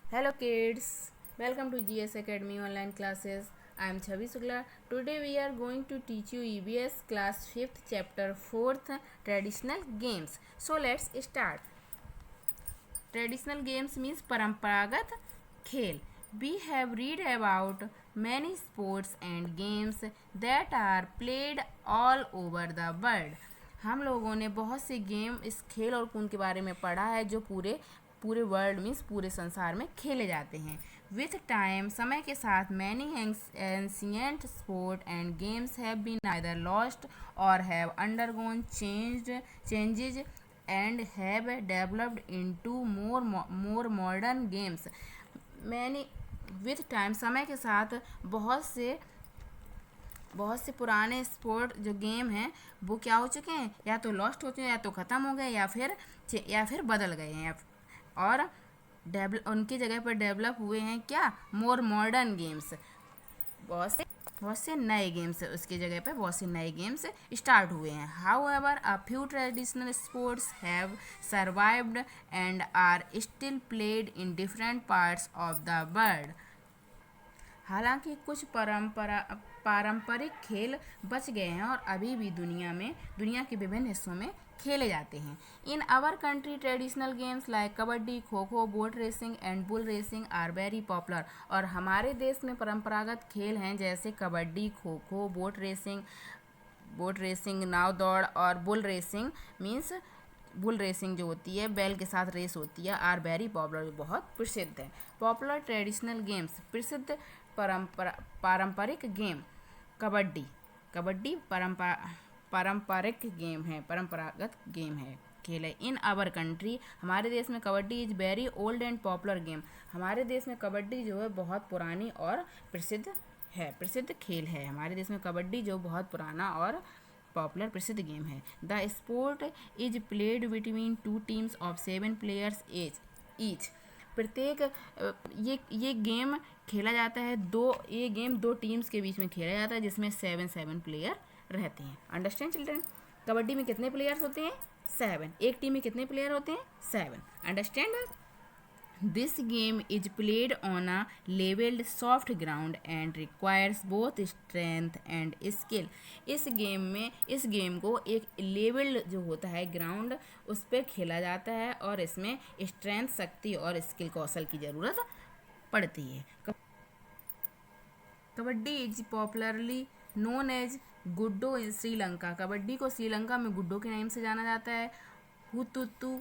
Hello kids, welcome to GS Academy online classes. I am Chavi Sugla. Today we are going to teach you EBS class 5th chapter 4th traditional games. So let's start. Traditional games means परंपरागत खेल. We have read about many sports and games that are played all over the world. हम लोगों ने बहुत से game इस खेल और कूद के बारे में पढ़ा है जो पूरे पूरे वर्ल्ड मीन्स पूरे संसार में खेले जाते हैं. विथ टाइम समय के साथ many ancient sport and games have been either lost or have undergone changes and have developed into more modern games. मैंने विथ टाइम समय के साथ बहुत से पुराने स्पोर्ट जो गेम हैं वो क्या हो चुके हैं, या तो लॉस्ट हो चुके हैं, या तो ख़त्म हो गए, या फिर बदल गए हैं, और उनकी जगह पर डेवलप हुए हैं क्या, मोर मॉडर्न गेम्स. बहुत से नए गेम्स उसकी जगह पे बहुत से नए गेम्स स्टार्ट हुए हैं. However a few traditional sports have survived and are still played in different parts of the world. हालांकि कुछ पारंपरिक खेल बच गए हैं और अभी भी दुनिया के विभिन्न हिस्सों में खेले जाते हैं. In our country traditional games like kabaddi, kho kho, boat racing and bull racing are very popular. और हमारे देश में परंपरागत खेल हैं जैसे कबड्डी, खो खो, बोट रेसिंग नाव दौड़, और bull racing means bull racing जो होती है बैल के साथ रेस होती है, आर वेरी पॉपुलर, बहुत प्रसिद्ध है. पॉपुलर ट्रेडिशनल गेम्स प्रसिद्ध पारंपरिक गेम. कबड्डी कबड्डी पारंपरिक गेम है, परंपरागत गेम है, खेल है. इन आवर कंट्री हमारे देश में kabaddi is very old and popular game. हमारे देश में कबड्डी जो है बहुत पुरानी और प्रसिद्ध खेल है. हमारे देश में कबड्डी जो बहुत पुराना और पॉपुलर प्रसिद्ध गेम है. The sport is played between two teams of 7 players each. प्रत्येक ये गेम खेला जाता है ये गेम दो टीम्स के बीच में खेला जाता है जिसमें 7 प्लेयर रहते हैं. Understand children. कबड्डी में कितने प्लेयर्स होते हैं, 7. एक टीम में कितने प्लेयर होते हैं, 7. Understand. This game is played on a leveled soft ground and requires both strength and skill. इस गेम को एक लेवल्ड जो होता है ग्राउंड उस पर खेला जाता है और इसमें स्ट्रेंथ, शक्ति और स्किल कौशल की ज़रूरत पड़ती है. Kabaddi is popularly known as guddo in Sri Lanka. Kabaddi को श्रीलंका में गुड्डो के नाम से जाना जाता है. हुतुतु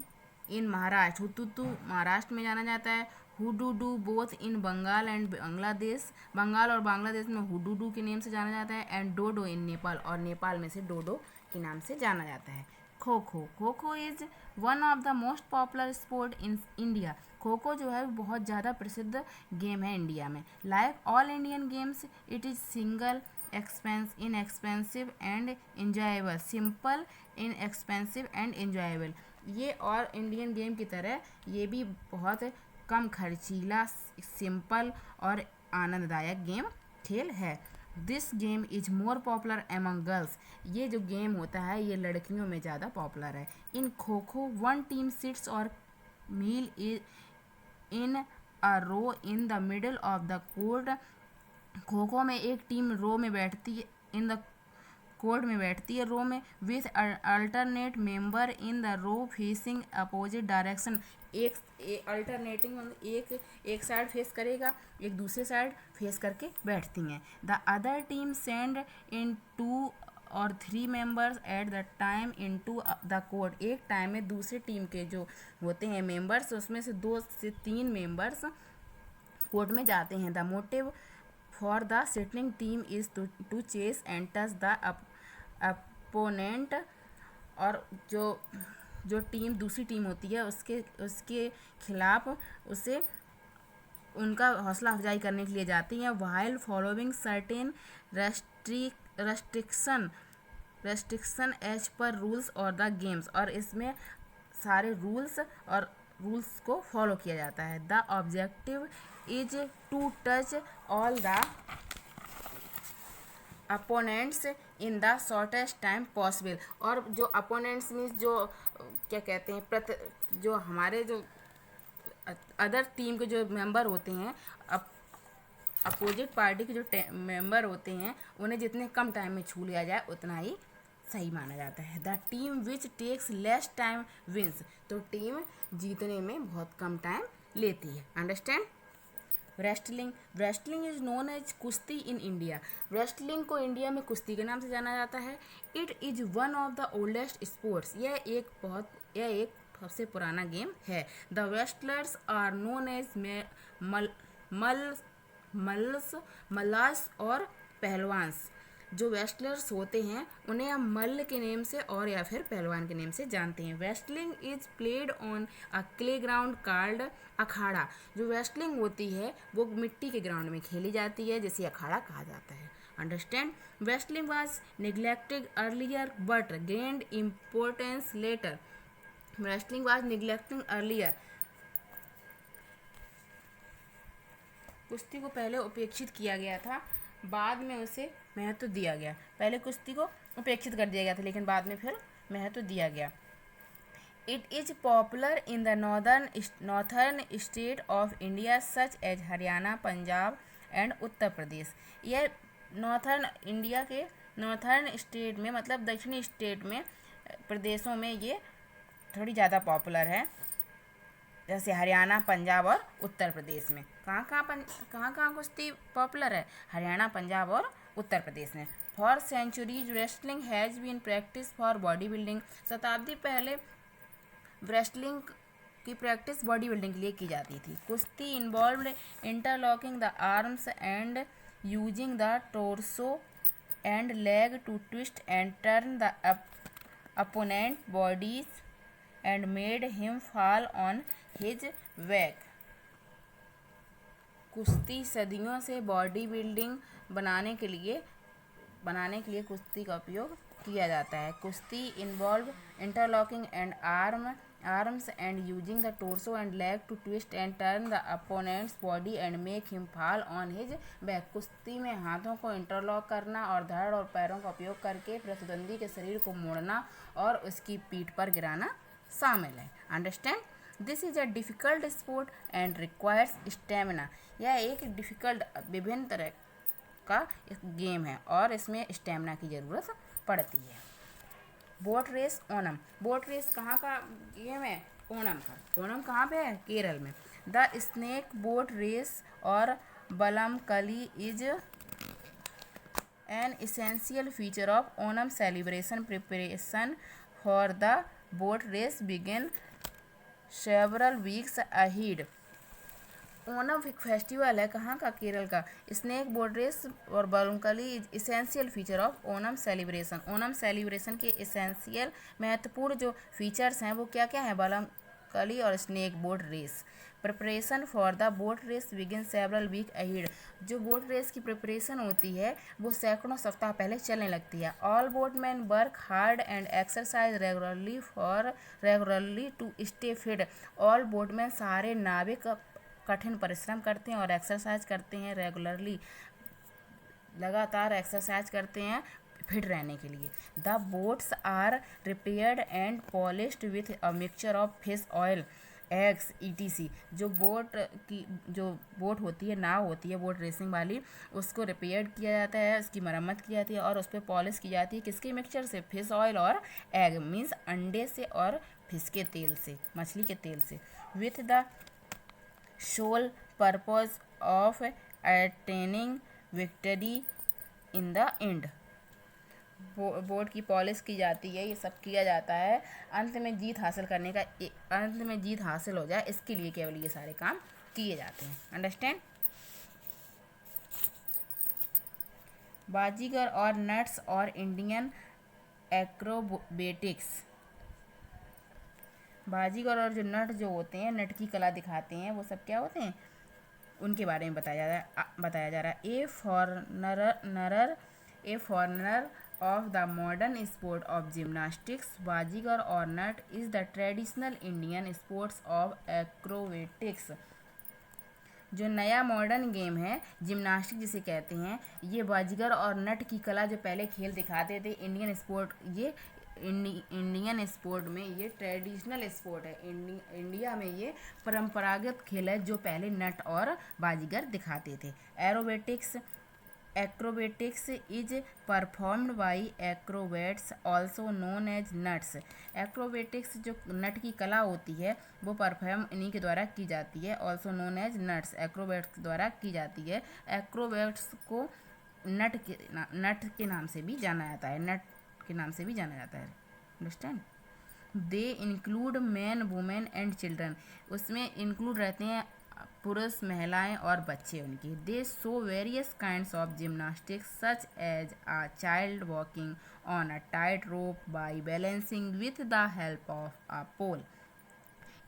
इन हुतुतु महाराष्ट्र में जाना जाता है. Hududu both in Bengal and Bangladesh. Bengal और बांग्लादेश में हुडुडू के नाम से जाना जाता है. एंड डोडो इन नेपाल, और नेपाल में से डोडो के नाम से जाना जाता है. Kho kho is one of the most popular sport in India. Kho kho जो है बहुत ज़्यादा प्रसिद्ध गेम है इंडिया में. Like all Indian games it is single inexpensive and enjoyable. Simple, inexpensive and enjoyable. ये और इंडियन गेम की तरह ये भी बहुत कम खर्चीला, सिंपल और आनंददायक खेल है. This game is more popular among girls. ये जो गेम होता है ये लड़कियों में ज़्यादा पॉपुलर है. इन kho kho 1 team sits or kneel in a row in the middle of the court. Kho kho में एक टीम रो में बैठती है, इन द कोर्ट में बैठती है, रो में, with alternate member in the row facing opposite direction. Alternating एक साइड फेस करेगा, एक दूसरे साइड फेस करके बैठती हैं. The other team send in 2 और 3 members at the time in to the court. एक टाइम में दूसरी टीम के जो होते हैं मेंबर्स उसमें से 2 से 3 मेंबर्स कोर्ट में जाते हैं. The motive for the sitting team is to chase and touch the opponent. और जो टीम दूसरी टीम होती है उसके खिलाफ उसे उनका हौसला अफजाई करने के लिए जाती हैं. While following certain restriction as per rules और द गेम्स. और इसमें सारे रूल्स को फॉलो किया जाता है. The objective is to touch all the opponents in the shortest time possible. और जो अपोनेंट्स मीन्स जो क्या कहते हैं जो हमारे जो अदर टीम के जो मेंबर होते हैं, अपोजिट पार्टी के जो मेंबर होते हैं, उन्हें जितने कम टाइम में छू लिया जाए उतना ही सही माना जाता है। The team which takes less time wins, तो टीम जीतने में बहुत कम टाइम लेती है। Understand. Wrestling, wrestling is known as kushti in India, wrestling को इंडिया में कुश्ती के नाम से जाना जाता है। It is one of the oldest sports, यह एक सबसे पुराना गेम है। The wrestlers are known as mallas और पहलवान्स, जो रेस्टलर्स होते हैं उन्हें हम मल्ल के नेम से और या फिर पहलवान के नेम से जानते हैं। Wrestling is played on a clay ground called akhara, जो रेस्टलिंग होती है वो मिट्टी के ग्राउंड में खेली जाती है जिसे अखाड़ा कहा जाता है। Understand. Wrestling was neglected earlier but gained importance later, wrestling was neglected earlier, कुश्ती को पहले उपेक्षित किया गया था, बाद में उसे महत्व दिया गया। पहले कुश्ती को उपेक्षित कर दिया गया था लेकिन बाद में फिर महत्व दिया गया। It is popular in the northern state of India such as Haryana, Punjab and Uttar Pradesh. यह नॉर्थर्न इंडिया के नॉर्थर्न स्टेट में, मतलब दक्षिणी स्टेट में, प्रदेशों में ये थोड़ी ज़्यादा पॉपुलर है, जैसे हरियाणा, पंजाब और उत्तर प्रदेश में। कहाँ कुश्ती पॉपुलर है? हरियाणा, पंजाब और उत्तर प्रदेश में। For centuries wrestling has been practice for bodybuilding, शताब्दी पहले रेस्टलिंग की प्रैक्टिस बॉडी बिल्डिंग के लिए की जाती थी। Kushti involved interlocking the arms and using the torso and leg to twist and turn the opponent bodies and made him fall on his back। कुश्ती सदियों से बॉडी बिल्डिंग बनाने के लिए कुश्ती का उपयोग किया जाता है। Kushti involve interlocking and arms and using the torso and leg to twist and turn the opponents body and make him fall on his back. कुश्ती में हाथों को इंटरलॉक करना और धड़ और पैरों का उपयोग करके प्रतिद्वंदी के शरीर को मोड़ना और उसकी पीठ पर गिराना शामिल है। Understand. This is a difficult sport and requires stamina, यह एक डिफ़िकल्ट विभिन्न तरह का गेम है और इसमें स्टेमिना की ज़रूरत पड़ती है। Boat race Onam, boat race कहाँ का गेम है? ओणम का। ओणम कहाँ पे है? केरल में। द स्नेक बोट रेस और vallamkali is an essential feature of Onam celebration. Preparation for the boat race begin several weeks ahead. Onam एक फेस्टिवल है, कहाँ का? केरल का। स्नेक बोट रेस और vallamkali is essential feature of Onam celebration. Onam celebration के इसेंशियल महत्वपूर्ण जो फीचर्स हैं वो क्या क्या हैं? बलमकली और snake boat race. Preparation for the boat race begin several week ahead, जो बोट रेस की प्रिपरेशन होती है वो सैकड़ों सप्ताह पहले चलने लगती है। All boatman work hard and exercise regularly to stay fit. All boatman, सारे नाविक कठिन परिश्रम करते हैं और एक्सरसाइज करते हैं रेगुलरली, लगातार एक्सरसाइज करते हैं फिट रहने के लिए। The boats are repaired and polished with a mixture of fish oil, eggs ETC। जो बोट होती है, नाव होती है बोट रेसिंग वाली, उसको रिपेयर किया जाता है, उसकी मरम्मत की जाती है और उस पर पॉलिश की जाती है। किसके मिक्सचर से? फिश ऑयल और एग, मीन्स अंडे से और फिश के तेल से, मछली के तेल से। With the sole purpose of attaining victory in the end. Board की पॉलिश की जाती है, ये सब किया जाता है अंत में जीत हासिल हो जाए, इसके लिए केवल ये सारे काम किए जाते हैं। अंडरस्टैंड। बाजीगर और नट्स और इंडियन एक्रोबेटिक्स। बाजीगर और जो नट जो होते हैं, नट की कला दिखाते हैं, वो सब क्या होते हैं उनके बारे में बताया जा रहा है। A forerunner of the modern sport of gymnastics, बाजीगर और नट is the traditional Indian sports of acrobatics। जो नया मॉडर्न गेम है जिम्नास्टिक जिसे कहते हैं, ये बाजीगर और नट की कला जो पहले खेल दिखाते थे इंडियन स्पोर्ट, ये इंडियन स्पोर्ट में ये ट्रेडिशनल स्पोर्ट है। इंडिया में ये परंपरागत खेल है जो पहले नट और बाजीगर दिखाते थे। Aerobatics acrobatics is performed by acrobats also known as nats. Acrobatics जो नट की कला होती है वो परफॉर्म इन्हीं के द्वारा की जाती है, also known as Nats, acrobats द्वारा की जाती है। एक्रोबैट्स को नट के नाम से भी जाना जाता है, नट के नाम से भी जाना जाता है। Understand? They include man women and children, उसमें इंक्लूड रहते हैं पुरुष, महिलाएं और बच्चे उनके। They show various kinds of gymnastics such as a child walking on a tight rope by balancing with the help of a pole.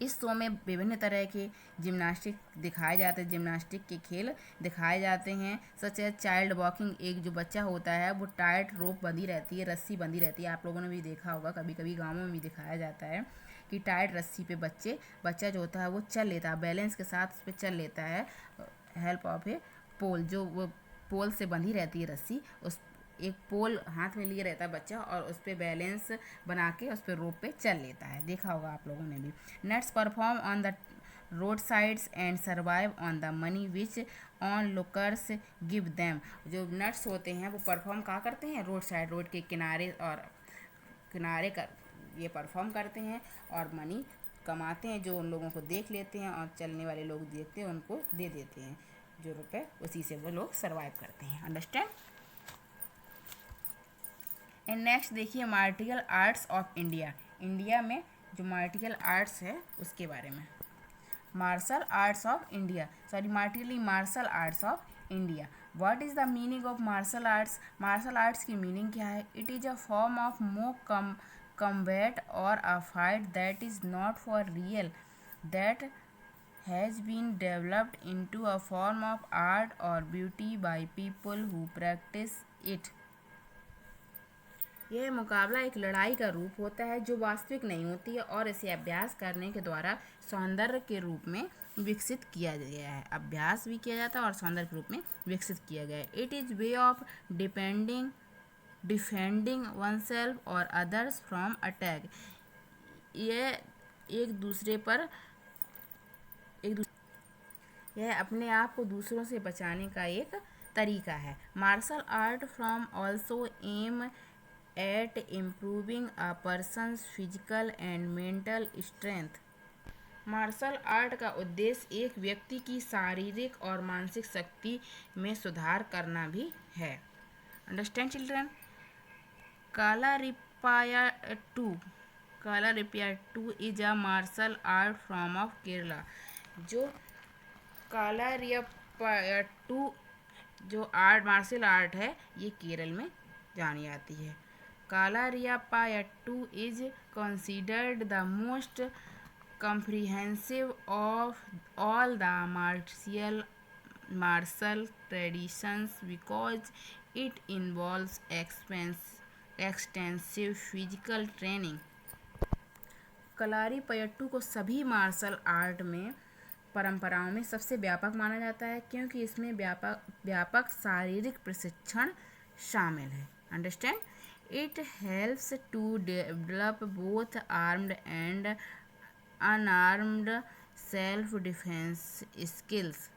इस show में विभिन्न तरह के जिम्नास्टिक दिखाए जाते हैं, जिम्नास्टिक के खेल दिखाए जाते हैं। सच है चाइल्ड वॉकिंग, एक जो बच्चा होता है वो टाइट रोप बंधी रहती है, रस्सी बंधी रहती है, आप लोगों ने भी देखा होगा, कभी कभी गाँवों में भी दिखाया जाता है कि टाइट रस्सी पे बच्चा जो होता है वो चल लेता है, बैलेंस के साथ उस पर चल लेता है, हेल्प ऑफ ए पोल, जो वो पोल से बंधी रहती है रस्सी, उस एक पोल हाथ में लिए रहता है बच्चा और उस पर बैलेंस बना के उस पर रोप पे चल लेता है, देखा होगा आप लोगों ने भी। Nuts perform on the road sides and survive on the money which on lookers give them. जो नट्स होते हैं वो परफॉर्म कहाँ करते हैं? रोड साइड, रोड के किनारे और किनारे कर ये परफॉर्म करते हैं और मनी कमाते हैं, जो उन लोगों को देख लेते हैं और चलने वाले लोग देखते हैं उनको दे देते हैं जो रुपए, उसी से वो लोग सर्वाइव करते हैं। अंडरस्टैंड? एंड नेक्स्ट देखिए martial arts of India. India में जो मार्टियल आर्ट्स है उसके बारे में। Martial arts of India, sorry martial arts of India. What is the meaning of martial arts? Martial arts की मीनिंग क्या है? It is a form of combat or a fight that is not for real, that has been developed into a form of art or beauty by people who practice it. यह मुकाबला एक लड़ाई का रूप होता है जो वास्तविक नहीं होती है और इसे अभ्यास करने के द्वारा सौंदर्य के रूप में विकसित किया गया है। अभ्यास भी किया जाता है और सौंदर्य के रूप में विकसित किया गया है। It is way of defending one self और अदर्स फ्रॉम अटैक। यह यह अपने आप को दूसरों से बचाने का एक तरीका है। Martial art from also aim at improving a person's physical and mental strength. Martial art का उद्देश्य एक व्यक्ति की शारीरिक और मानसिक शक्ति में सुधार करना भी है। Understand children? Kalaripayattu is a martial art from of Kerala. जो कालारिपायट्टू जो मार्शल आर्ट है ये केरल में जानी जाती है। Kalaripayattu is considered the most comprehensive of all the martial traditions because it involves extensive physical training. Kalaripayattu को सभी मार्शल आर्ट में परंपराओं में सबसे व्यापक माना जाता है क्योंकि इसमें व्यापक शारीरिक प्रशिक्षण शामिल है। Understand? It helps to develop both armed and unarmed self defence skills.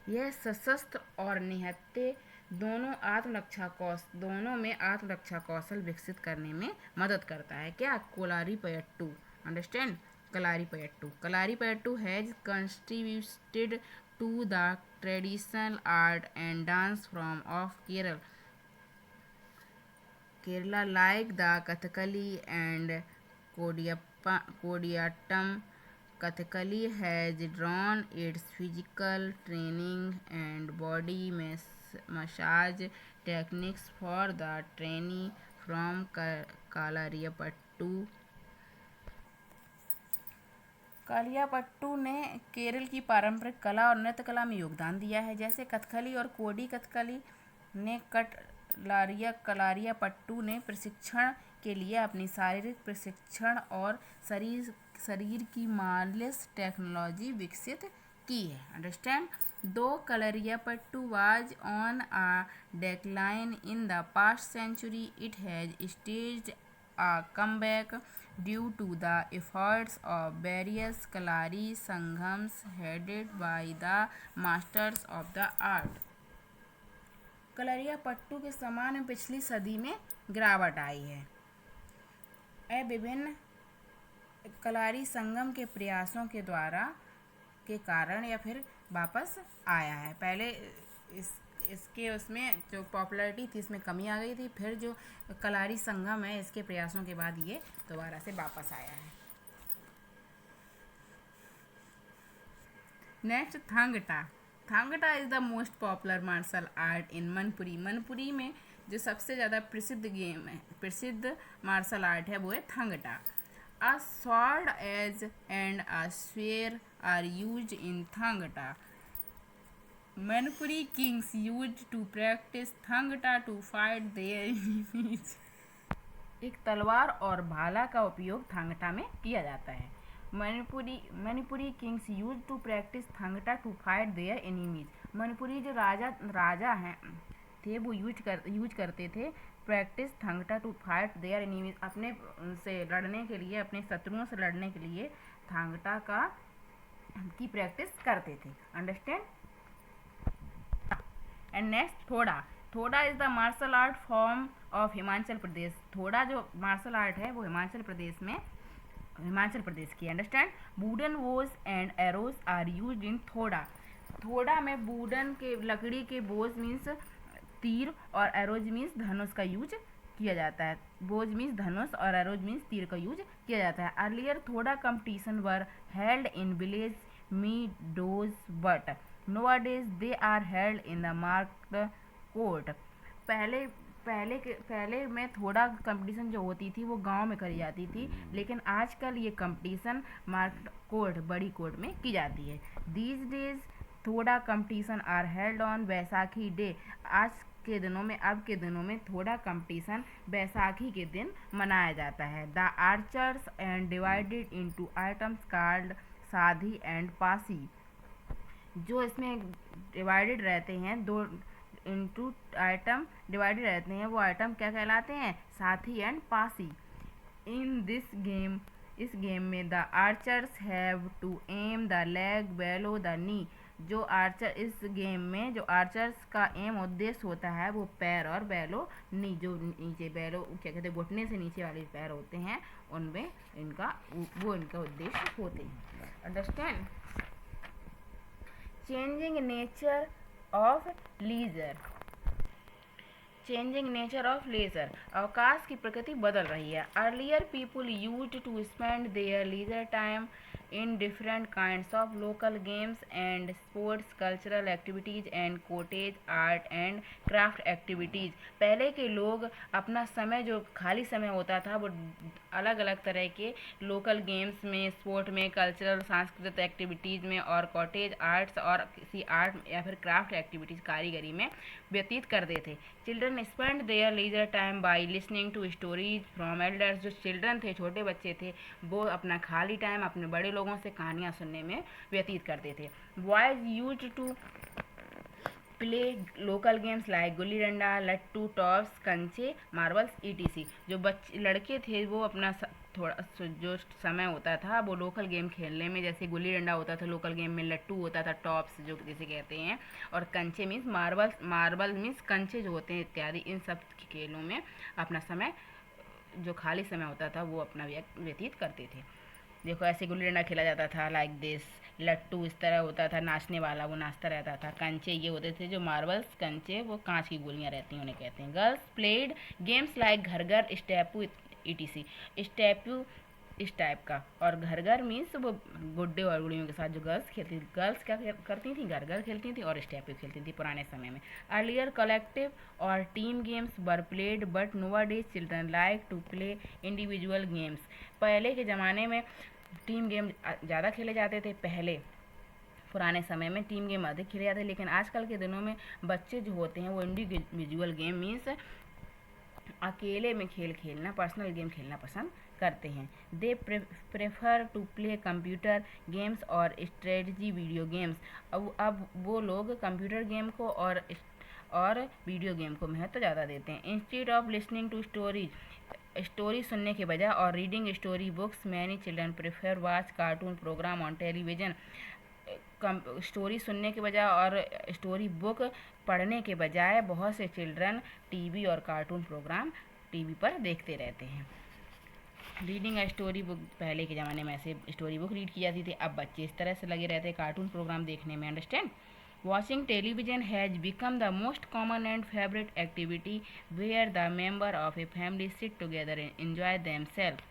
यह सशस्त्र और निहत्थे दोनों में आत्मरक्षा कौशल विकसित करने में मदद करता है। क्या? Kalaripayattu. Understand? Kalaripayattu has contributed to the traditional art and dance from of Kerala like the Kathakali and Koodiyattam. Kathakali has drawn its physical training and body massage techniques for the trainee from Kalariyapattu. कालियापट्टू ने केरल की पारंपरिक कला और नृत्य कला में योगदान दिया है। जैसे कथकली और कोडी कथकली ने कलारियापट्टू ने प्रशिक्षण के लिए अपनी शारीरिक प्रशिक्षण और शरीर की मालिश टेक्नोलॉजी विकसित की है। Understand? Though kalaripayattu was on a decline in the past century, it has staged a comeback due to the efforts of various Kalari Sanghams headed by the masters of the art. कलरिया पट्टू के समान में पिछली सदी में गिरावट आई है। विभिन्न कलारी संगम के प्रयासों के द्वारा के कारण या फिर वापस आया है। पहले इसके उसमें जो पॉपुलैरिटी थी इसमें कमी आ गई थी, फिर जो कलारी संगम है इसके प्रयासों के बाद ये दोबारा से वापस आया है। Next Thang-Ta. Thang-Ta is the most popular martial art in Manipur. Manipur में जो सबसे ज़्यादा प्रसिद्ध मार्शल आर्ट है वो है Thangta. A sword edge and a spear are used in Thangata. Manipuri kings used to practice Thangata to fight their enemies. एक तलवार और भाला का उपयोग थांगटा में किया जाता है। Manipuri kings use to practice Thang-Ta to fight their enemies. Manipuri जो राजा हैं थे वो यूज करते थे practice Thang-Ta to fight their enemies, अपने से लड़ने के लिए, अपने शत्रुओं से लड़ने के लिए थांगटा की प्रैक्टिस करते थे। Understand. And next thoda. Thoda is the martial art form of Himachal Pradesh. Thoda जो मार्शल आर्ट है वो हिमाचल प्रदेश की। Understand. Wooden bows and arrows are used in thoda. Thoda में वुडन के लकड़ी के बोज मीन्स तीर और एरोज मीन्स धनुष का यूज किया जाता है। बोज मीन्स धनुष और एरोज मीन्स तीर का यूज किया जाता है। Earlier thoda competition were held in village meadows but nowadays they are held in the marked court. पहले में थोड़ा कंपटीशन जो होती थी वो गांव में करी जाती थी, लेकिन आजकल ये कंपटीशन मार्क्ड कोर्ट, बड़ी कोर्ट में की जाती है। दीज डेज थोड़ा competition are held on Baisakhi day. अब के दिनों में थोड़ा कंपटीशन बैसाखी के दिन मनाया जाता है। The archers and divided into items called साधी एंड पासी। जो इसमें डिवाइडेड रहते हैं, दो इनटू आइटम डिवाइडेड रहते हैं, वो आइटम क्या कहलाते हैं? साथी एंड पासी। इन दिस गेम, इस गेम में the archers have to aim the leg below the knee. इस गेम में जो आर्चर्स का एम उद्देश्य होता है वो पैर और बेलो नी, जो नीचे बेलो क्या कहते हैं, घुटने से नीचे वाले पैर होते हैं, उनमें इनका उद्देश्य होते हैं। Understand. Changing nature of leisure. Changing nature of leisure. अवकाश की प्रकृति बदल रही है। Earlier people used to spend their leisure time in different kinds of local games and sports, cultural activities and cottage art and craft activities। पहले के लोग अपना समय, जो खाली समय होता था, वो अलग अलग तरह के लोकल गेम्स में, स्पोर्ट में, कल्चरल सांस्कृतिक एक्टिविटीज़ में और कॉटेज आर्ट्स और किसी आर्ट या फिर क्राफ्ट एक्टिविटीज़, कारीगरी में व्यतीत करते थे। Children spend their leisure time by listening to stories from elders. जो चिल्ड्रन थे, छोटे बच्चे थे, वो अपना खाली टाइम अपने बड़े लोगों से कहानियाँ सुनने में व्यतीत करते थे। Boys used to play local games like gulli danda, लट्टू, टॉप्स, कंचे, मार्बल्स, ईटीसी। जो लड़के थे वो अपना थोड़ा जो समय होता था वो लोकल गेम खेलने में, जैसे गुल्ली डंडा होता था लोकल गेम में, लट्टू होता था, टॉप्स जो जिसे कहते हैं, और कंचे मीन्स मार्बल मीन्स कंचे जो होते हैं इत्यादि, इन सब खेलों में अपना समय, जो खाली समय होता था वो अपना व्यतीत करते थे। देखो ऐसे गुल्ली डंडा खेला जाता था लाइक दिस। लट्टू इस तरह होता था, नाचने वाला, वो नाचता रहता था। कंचे ये होते थे जो मार्बल्स, कंचे वो कांच की गोलियां रहती हैं, उन्हें कहते हैं। गर्ल्स प्लेड गेम्स लाइक घर घर, स्टेपू, ईटीसी। स्टेपू इस टाइप का, और घर घर मीन्स वो गुड्डे और गुड़ियों के साथ जो गर्ल्स खेलती थी। गर्ल्स क्या करती थी? घर घर खेलती थी और स्टेपू खेलती थी पुराने समय में। अर्लियर कलेक्टिव और team games were played but nowadays children like to play individual games. पहले के ज़माने में टीम गेम ज़्यादा खेले जाते थे। पुराने समय में टीम गेम अधिक खेले जाते हैं, लेकिन आजकल के दिनों में बच्चे जो होते हैं वो इंडिविजुअल गेम मीन्स अकेले में खेलना, पर्सनल गेम खेलना पसंद करते हैं। They prefer to play computer games और स्ट्रेटजी वीडियो गेम्स। अब वो लोग कंप्यूटर गेम को और वीडियो गेम को महत्व ज़्यादा देते हैं। Instead of listening to story सुनने के बजाय और reading story books, many children prefer watch cartoon programme on television. Story सुनने के बजाय और स्टोरी बुक पढ़ने के बजाय बहुत से चिल्ड्रन टीवी और कार्टून प्रोग्राम टीवी पर देखते रहते हैं। रीडिंग अ स्टोरी बुक, पहले के ज़माने में ऐसे स्टोरी बुक रीड की जाती थी, अब बच्चे इस तरह से लगे रहते हैं कार्टून प्रोग्राम देखने में। Understand? Watching television has become the most common and favourite activity where the member of a family sit together and enjoy themselves.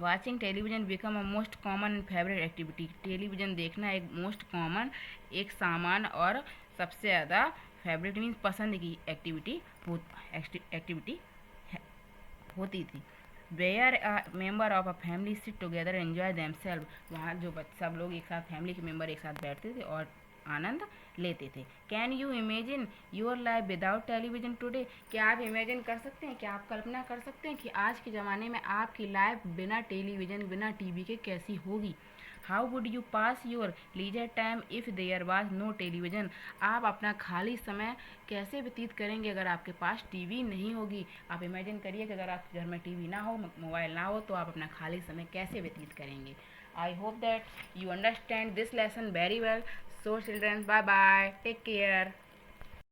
Watching television become a most common and favourite activity. Television देखना एक most common, एक सामान और सबसे ज़्यादा favourite means पसंद की activity होती थी। Where a member of a family sit together enjoy themselves. वहाँ जो सब लोग एक साथ, फैमिली के मेंबर एक साथ बैठते थे और आनंद लेते थे। Can you imagine your life without television today. क्या आप इमेजिन कर सकते हैं, क्या आप कल्पना कर सकते हैं कि आज के ज़माने में आपकी लाइफ बिना टेलीविज़न, बिना टीवी के कैसी होगी। How would you pass your leisure time if there was no television. आप अपना खाली समय कैसे व्यतीत करेंगे अगर आपके पास टीवी नहीं होगी। आप इमेजिन करिए कि अगर आपके घर में टीवी ना हो, मोबाइल ना हो, तो आप अपना खाली समय कैसे व्यतीत करेंगे। I hope that you understand this lesson very well. So children, bye bye. Take care.